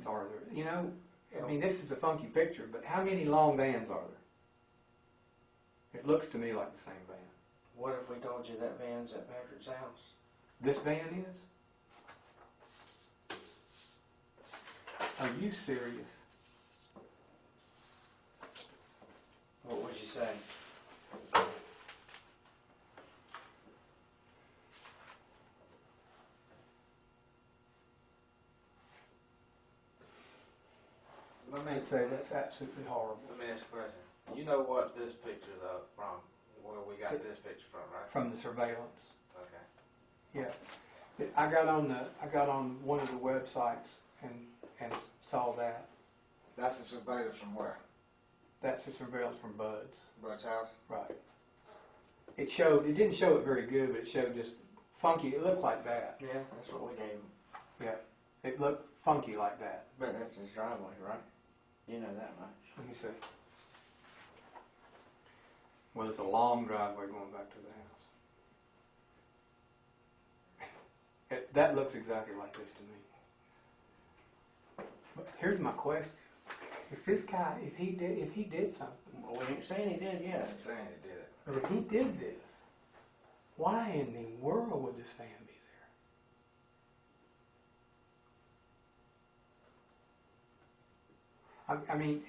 vans are there? You know, I mean, this is a funky picture, but how many long vans are there? It looks to me like the same van. What if we told you that van's at Patrick's house? This van is? Are you serious? What would you say? Let me say that's absolutely horrible. Let me ask a question. You know what this picture's from? Where we got this picture from, right? From the surveillance. Okay. Yeah. I got on one of the websites and saw that. That's the surveillance from where? That's the surveillance from Bud's. Bud's house? Right. It didn't show it very good, but it showed just funky. It looked like that. Yeah, that's what we gave him. Yeah. It looked funky like that. But that's his driveway, right? You know that much. Let me see. Well, it's a long driveway going back to the house. That looks exactly like this to me. But here's my question. If this guy, if he did something. Well, we ain't saying he did yet. I'm saying he did it. But if he did this, why in the world would this van be there? I mean,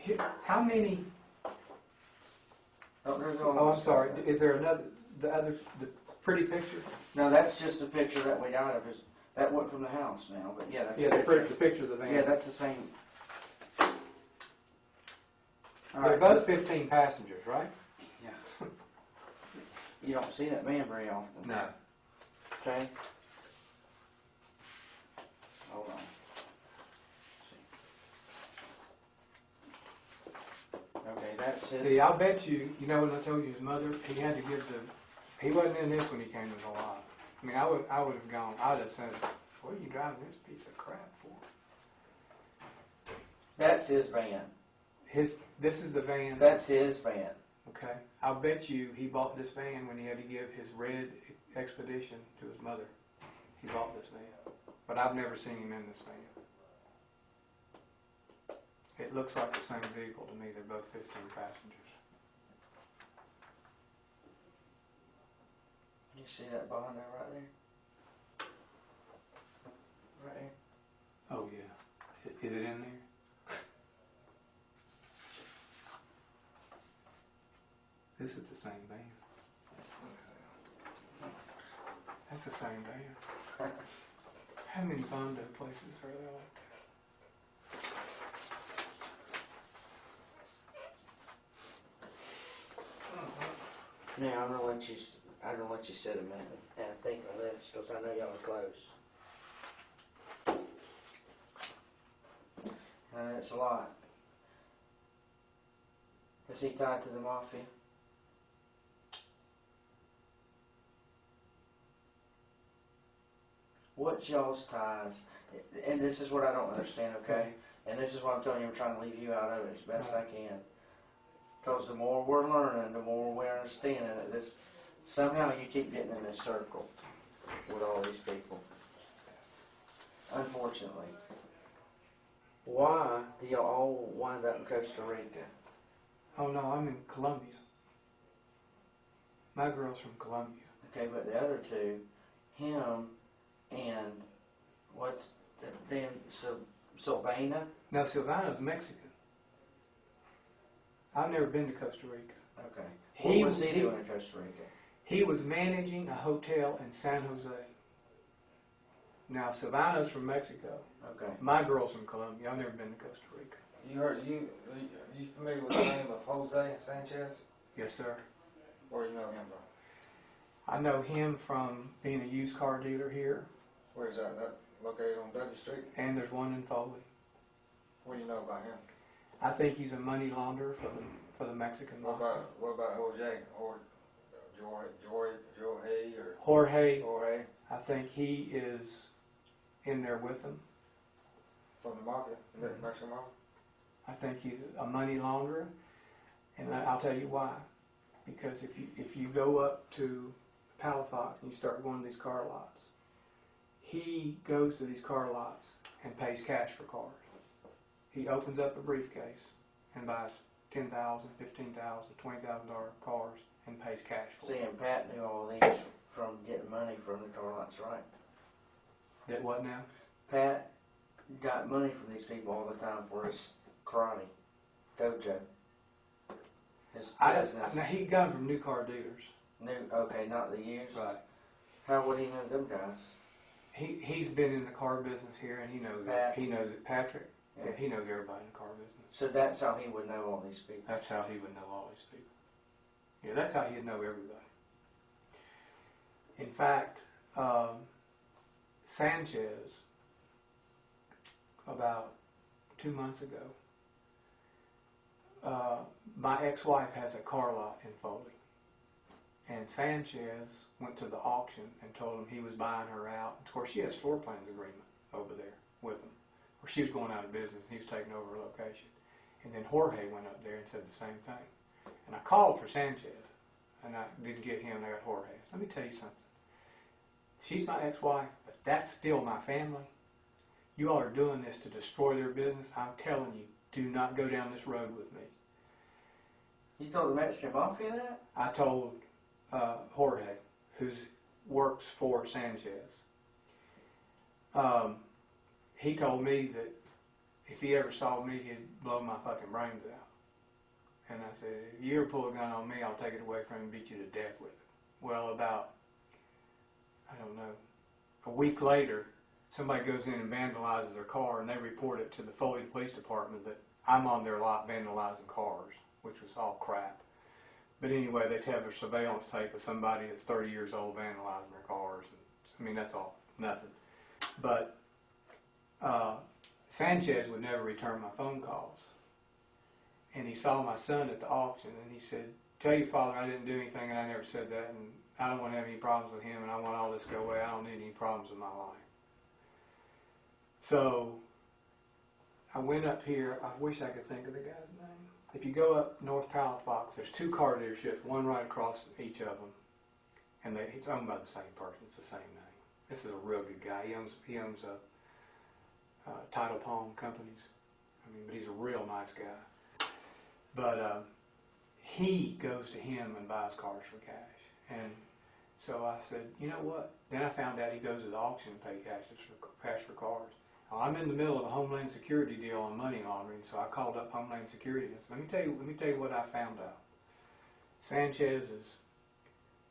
how many? Oh, I'm sorry. Is there the pretty picture? No, that's just a picture that we got of his. That went from the house now, but yeah, that's the picture of the van. Yeah, that's the same. They're both 15 passengers, right? Yeah. You don't see that van very often. No. Okay. Hold on. Okay, that's it. See, I'll bet you know when I told you his mother, he had to give he wasn't in this when he came to the lot. I mean, I would have gone, I would have said, what are you driving this piece of crap for? That's his van. This is the van. That's his van. Okay. I'll bet you he bought this van when he had to give his red Expedition to his mother. He bought this van. But I've never seen him in this van. It looks like the same vehicle to me. They're both 15 passengers. You see that bond there, right there? Right there. Oh yeah. Is it in there? This is the same van. That's the same van. How many Bondo places are there like that? Now I'm gonna let you sit a minute and think on this because I know y'all are close. It's a lot. Is he tied to the mafia? What's y'all's ties? And this is what I don't understand, okay? And this is what I'm telling you, I'm trying to leave you out of it as best I can. Because the more we're learning, the more we're understanding that this, somehow you keep getting in this circle with all these people. Unfortunately. Why do y'all all wind up in Costa Rica? Oh no, I'm in Colombia. My girl's from Colombia. Okay, but the other two, him and what's the damn Sylvana? No, Silvano's Mexican. I've never been to Costa Rica. Okay. What was he doing in Costa Rica? He was managing a hotel in San Jose. Now, Silvano's from Mexico. Okay. My girl's from Colombia. I've never been to Costa Rica. Are you familiar with the name of Jose Sanchez? Yes, sir. Where do you know him from? I know him from being a used car dealer here. Where is that? That located on W Street? And there's one in Foley. What do you know about him? I think he's a money launderer for the Mexican mafia. What about Jose or Jorge or Jorge? I think he is in there with them. From the mafia, the Mexican mafia? I think he's a money launderer, and I'll tell you why. Because if you go up to Palafox and you start going to these car lots, he goes to these car lots and pays cash for cars. he opens up a briefcase and buys $10,000, $15,000, $20,000 cars and pays cash for See, it. and Pat knew all these from getting money from the car lots, right? That what now? Pat got money from these people all the time for his karate dojo. His business. Now he got them from new car dealers. Okay, not the used. Right. How would he know them guys? He's been in the car business here, and he knows Pat. it. He knows it. Patrick. Yeah. Yeah, he knows everybody in the car business. So that's how he would know all these people. That's how he would know all these people. Yeah, that's how he'd know everybody. In fact, Sanchez, about 2 months ago, my ex-wife has a car lot in Foley, and Sanchez went to the auction and told him he was buying her out. Of course, she has floor plans agreement over there with him, where she was going out of business and he was taking over her location. And then Jorge went up there and said the same thing. And I called for Sanchez, and I didn't get him, and I got Jorge. Let me tell you something. She's my ex-wife, but that's still my family. You all are doing this to destroy their business. I'm telling you, do not go down this road with me. You told the Mexican Mafia that? I told Jorge, who works for Sanchez. He told me that if he ever saw me, he'd blow my fucking brains out. And I said, if you ever pull a gun on me, I'll take it away from you and beat you to death with it. Well, about, I don't know, a week later, somebody goes in and vandalizes their car, and they report it to the Foley Police Department that I'm on their lot vandalizing cars, which was all crap. But anyway, they have a surveillance tape of somebody that's 30 years old vandalizing their cars. And, I mean, that's all, nothing. But Sanchez would never return my phone calls. And he saw my son at the auction, and he said, tell your father I didn't do anything, and I never said that, and I don't want to have any problems with him, and I want all this to go away. I don't need any problems in my life. So I went up here. I wish I could think of the guy's name. If you go up North Palafox, there's 2 car dealerships, one right across each of them, and it's owned by the same person. It's the same name. This is a real good guy. He owns title pawn companies. I mean, but he's a real nice guy. But he goes to him and buys cars for cash. And so I said, you know what? Then I found out he goes to the auction and pays cash for cars. Now, I'm in the middle of a Homeland Security deal on money laundering, so I called up Homeland Security and said, let me tell you what I found out. Sanchez is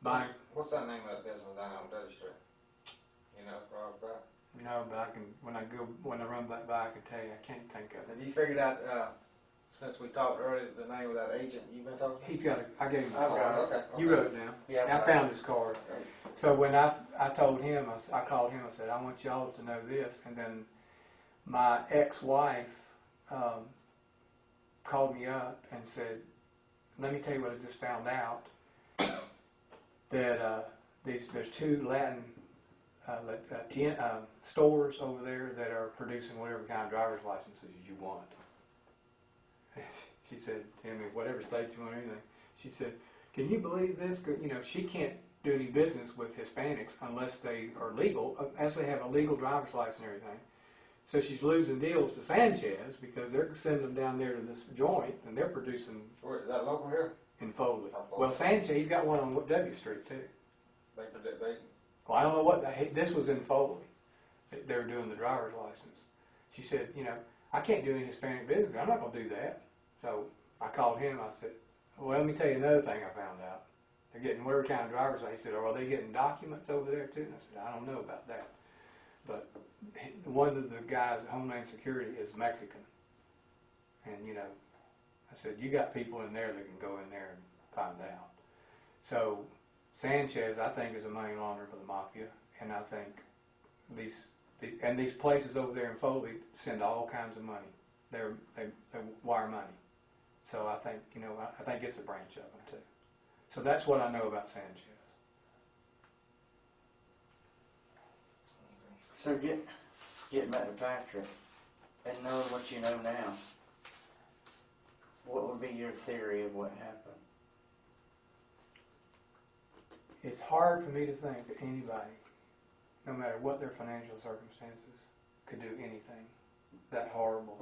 buying. What's that name of that business down on Dudley Street? You know, right about. No, but when I run back by, I can tell you. I can't think of it. Have you figured out, since we talked earlier, the name of that agent you've been talking to? He's got I gave him a I've card. got it. Okay. You wrote it down. Yeah, I found his card. So when I told him, I called him, I said, I want y'all to know this. And then my ex-wife called me up and said, let me tell you what I just found out, that there's 2 Latin stores over there that are producing whatever kind of driver's licenses you want. She said, tell me whatever state you want, anything. She said, can you believe this? You know, she can't do any business with Hispanics unless they are legal, unless they have a legal driver's license and everything. So she's losing deals to Sanchez because they're sending them down there to this joint, and they're producing. Where is that local here? In Foley. Oh, Foley. Well, Sanchez, he's got one on W Street too. They Well, I don't know what, this was in Foley. They were doing the driver's license. She said, you know, I can't do any Hispanic business. I'm not going to do that. So I called him. I said, well, let me tell you another thing I found out. They're getting whatever kind of driver's license. He said, oh, are they getting documents over there too? And I said, I don't know about that. But one of the guys at Homeland Security is Mexican. And, you know, I said, you got people in there that can go in there and find out. So Sanchez, I think, is a money launderer for the mafia. And I think these places over there in Foley send all kinds of money. They wire money. So I think, you know, I think it's a branch of them too. So that's what I know about Sanchez. So getting back to Patrick, and knowing what you know now, what would be your theory of what happened? It's hard for me to think that anybody, no matter what their financial circumstances, could do anything that horrible.